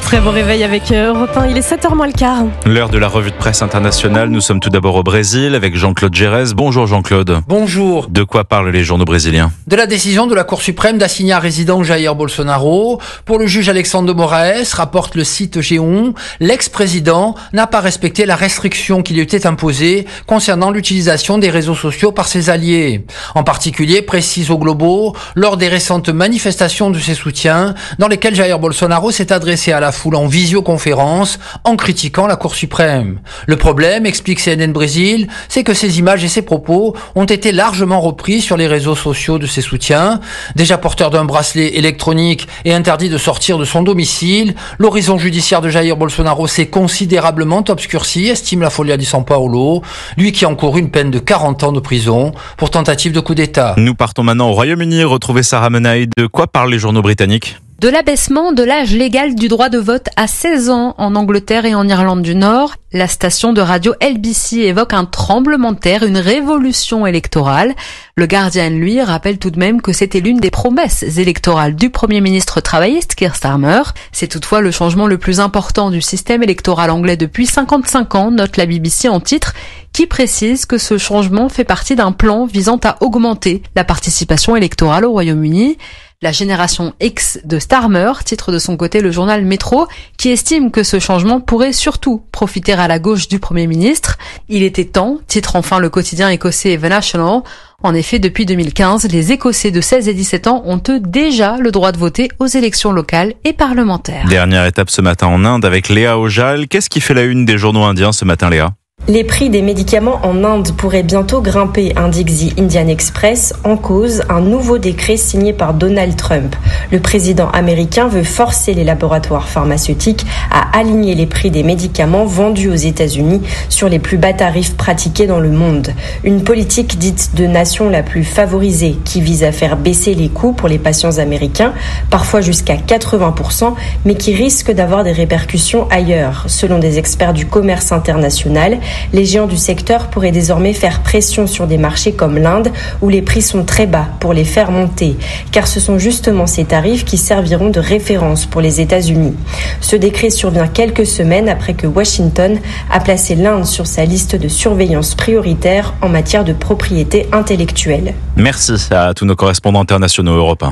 Très bon réveil avec Europe 1, il est 7h moins le quart. L'heure de la revue de presse internationale, nous sommes tout d'abord au Brésil avec Jean-Claude Gérès. Bonjour Jean-Claude. Bonjour. De quoi parlent les journaux brésiliens? De la décision de la Cour suprême d'assigner à résident Jair Bolsonaro. Pour le juge Alexandre de Moraes, rapporte le site G1, l'ex-président n'a pas respecté la restriction qui lui était imposée concernant l'utilisation des réseaux sociaux par ses alliés. En particulier, précise au Globo, lors des récentes manifestations de ses soutiens, dans lesquelles Jair Bolsonaro s'est adressé à la foule en visioconférence en critiquant la Cour suprême. Le problème, explique CNN Brésil, c'est que ces images et ces propos ont été largement repris sur les réseaux sociaux de ses soutiens. Déjà porteur d'un bracelet électronique et interdit de sortir de son domicile, l'horizon judiciaire de Jair Bolsonaro s'est considérablement obscurci, estime la Folha de São Paulo, lui qui encourt une peine de 40 ans de prison pour tentative de coup d'État. Nous partons maintenant au Royaume-Uni, retrouver Sarah Menaille. De quoi parlent les journaux britanniques? De l'abaissement de l'âge légal du droit de vote à 16 ans en Angleterre et en Irlande du Nord. La station de radio LBC évoque un tremblement de terre, une révolution électorale. Le Guardian, lui, rappelle tout de même que c'était l'une des promesses électorales du Premier ministre travailliste Keir Starmer. C'est toutefois le changement le plus important du système électoral anglais depuis 55 ans, note la BBC en titre, qui précise que ce changement fait partie d'un plan visant à augmenter la participation électorale au Royaume-Uni. La génération X de Starmer, titre de son côté le journal Metro, qui estime que ce changement pourrait surtout profiter à la gauche du Premier ministre. Il était temps, titre enfin le quotidien écossais The National. En effet, depuis 2015, les Écossais de 16 et 17 ans ont eux déjà le droit de voter aux élections locales et parlementaires. Dernière étape ce matin en Inde avec Léa Ojal. Qu'est-ce qui fait la une des journaux indiens ce matin, Léa? Les prix des médicaments en Inde pourraient bientôt grimper, indique The Indian Express, en cause un nouveau décret signé par Donald Trump. Le président américain veut forcer les laboratoires pharmaceutiques à aligner les prix des médicaments vendus aux États-Unis sur les plus bas tarifs pratiqués dans le monde. Une politique dite de nation la plus favorisée qui vise à faire baisser les coûts pour les patients américains, parfois jusqu'à 80%, mais qui risque d'avoir des répercussions ailleurs. Selon des experts du commerce international, les géants du secteur pourraient désormais faire pression sur des marchés comme l'Inde où les prix sont très bas pour les faire monter, car ce sont justement ces tarifs qui serviront de référence pour les États-Unis. Ce décret survient quelques semaines après que Washington a placé l'Inde sur sa liste de surveillance prioritaire en matière de propriété intellectuelle. Merci à tous nos correspondants internationaux Europe 1.